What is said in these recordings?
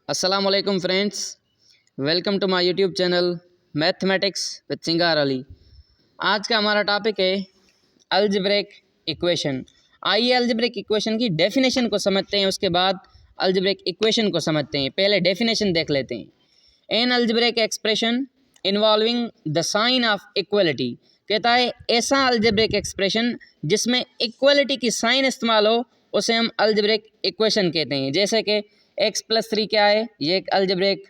अस्सलाम वालेकुम friends, welcome to my YouTube channel mathematics with Singar Ali. आज का हमारा टॉपिक है अलजेब्रिक इक्वेशन। आइए अलजेब्रिक इक्वेशन की डेफिनेशन को समझते हैं, उसके बाद अलजेब्रिक इक्वेशन को समझते हैं। पहले डेफिनेशन देख लेते हैं। An algebraic expression involving the sign of equality, कहता है ऐसा अलजेब्रिक एक्सप्रेशन जिसमें इक्वलिटी की साइन इस्तेमाल हो उसे हम अलजेब्रिक इक्वेशन कहते हैं। जैसे कि x+3 क्या है, ये एक अलजेब्रिक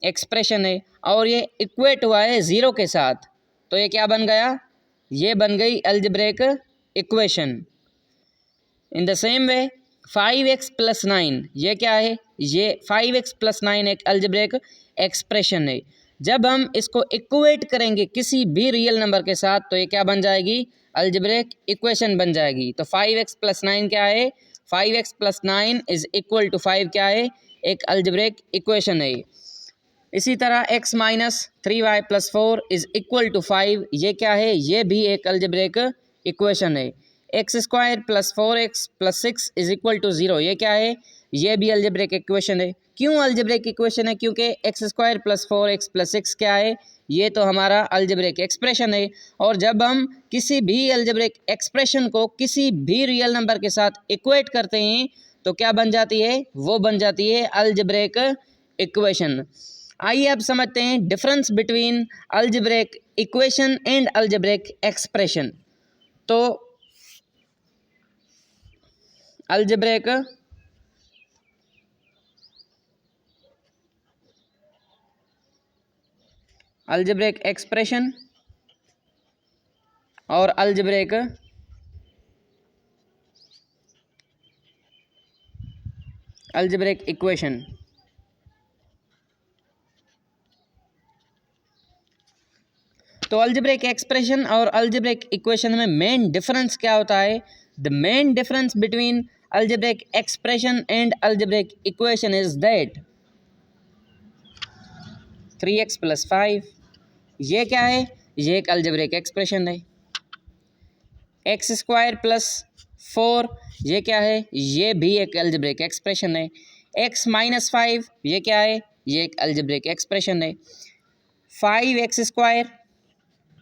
एक्सप्रेशन है और ये इक्वेट हुआ है ज़ीरो के साथ, तो ये क्या बन गया, ये बन गई algebraic equation. In the same way 5x+9 ये क्या है, ये 5x+9 एक अलजेब्रिक एक्सप्रेशन है। जब हम इसको इक्वेट करेंगे किसी भी रियल नंबर के साथ तो ये क्या बन जाएगी, अलजेब्रिक इक्वेशन बन जाएगी। तो 5x+9 क्या है, 5x+9 इज इक्वल टू 5 क्या है, एक अलजेब्रिक इक्वेशन है। इसी तरह x-3y+4 इज इक्वल टू 5 ये क्या है, ये भी एक अलजेब्रिक इक्वेशन है। x² + 4x + 6 is equal to 0 ये क्या है, ये भी अलजेब्रिक इक्वेशन है। क्यों अलजेब्रिक इक्वेशन है, क्योंकि x² + 4x + 6 क्या है, ये तो हमारा अलजेब्रिक एक्सप्रेशन है। और जब हम किसी भी अलजेब्रिक एक्सप्रेशन को किसी भी रियल नंबर के साथ इक्वेट करते हैं तो क्या बन जाती है, वो बन जाती है अलजेब्रिक इक्वेशन। आइए अब समझते हैं difference between algebraic equation and algebraic expression. तो अलजेब्रिक एक्सप्रेशन और अलजेब्रिक इक्वेशन। तो अलजेब्रिक एक्सप्रेशन और अलजेब्रिक इक्वेशन में मेन डिफरेंस क्या होता है, the main difference between algebraic expression and algebraic equation is that 3x + 5 ये क्या है, ये एक अलजेब्रिक एक्सप्रेशन है। x² + 4 ये क्या है, ये भी एक अलजेब्रिक एक्सप्रेशन है। x - 5 ये क्या है, ये एक अलजेब्रिक एक्सप्रेशन है। 5x²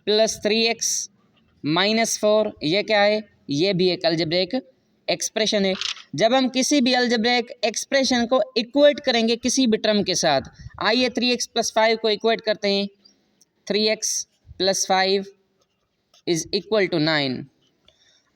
+ 3x - 4 ये क्या है, ये भी एक अलजेब्रिक एक्सप्रेशन है। जब हम किसी भी अलजेब्रिक एक्सप्रेशन को इक्वेट करेंगे किसी भी टर्म के साथ, आइए 3x + 5 को इक्वेट करते हैं। 3x + 5 is equal to 9।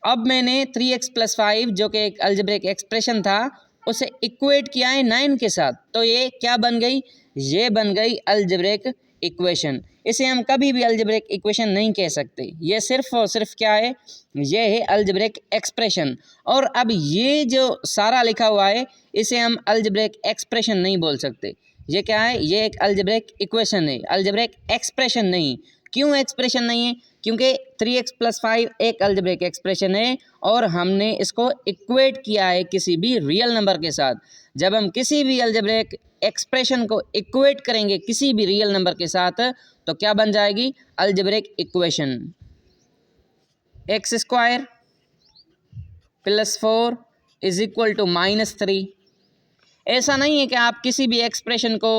अब मैंने 3x + 5 जो कि एक अलजेब्रिक एक्सप्रेशन था उसे इक्वेट किया है 9 के साथ, तो ये क्या बन गई, ये बन गई अलजेब्रिक इक्वेशन। इसे हम कभी भी अलजेब्रिक इक्वेशन नहीं कह सकते, ये सिर्फ और सिर्फ क्या है, ये है अलजेब्रिक एक्सप्रेशन। और अब ये जो सारा लिखा हुआ है इसे हम अलजेब्रिक एक्सप्रेशन नहीं बोल सकते। ये क्या है, ये एक अलजेब्रिक इक्वेशन है, अलजेब्रिक एक्सप्रेशन नहीं। क्यों एक्सप्रेशन नहीं है, क्योंकि 3x + 5 एक अलजेब्रिक एक्सप्रेशन है और हमने इसको इक्वेट किया है किसी भी रियल नंबर के साथ। जब हम किसी भी अलजेब्रिक एक्सप्रेशन को इक्वेट करेंगे किसी भी रियल नंबर के साथ तो क्या बन जाएगी, algebraic equation. x² + 4 is equal to -3। ऐसा नहीं है कि आप किसी भी एक्सप्रेशन को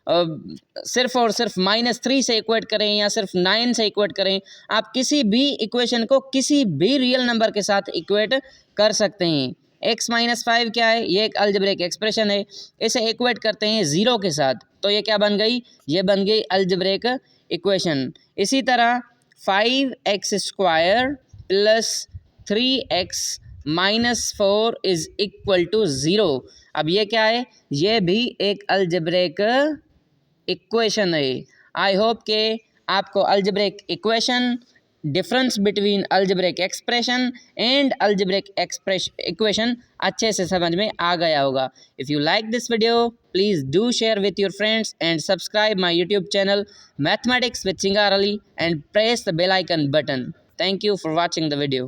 सिर्फ और सिर्फ -3 से इक्वेट करें या सिर्फ 9 से इक्वेट करें। आप किसी भी इक्वेशन को किसी भी रियल नंबर के साथ इक्वेट कर सकते हैं। x - 5 क्या है, ये एक अलजेब्रिक एक्सप्रेशन है, इसे इक्वेट करते हैं 0 के साथ तो ये क्या बन गई, ये बन गई अलजेब्रिक इक्वेशन। इसी तरह 5x² + 3x - 4 is equal to 0। अब ये क्या है, ये भी एक अलजेब्रिक इक्वेशन है। आई होप के आपको algebraic equation, difference between algebraic expression and algebraic equation अच्छे से समझ में आ गया होगा। If you like this video please do share with your friends and subscribe my YouTube channel mathematics with Singar Ali and press the bell icon button. Thank you for watching the video.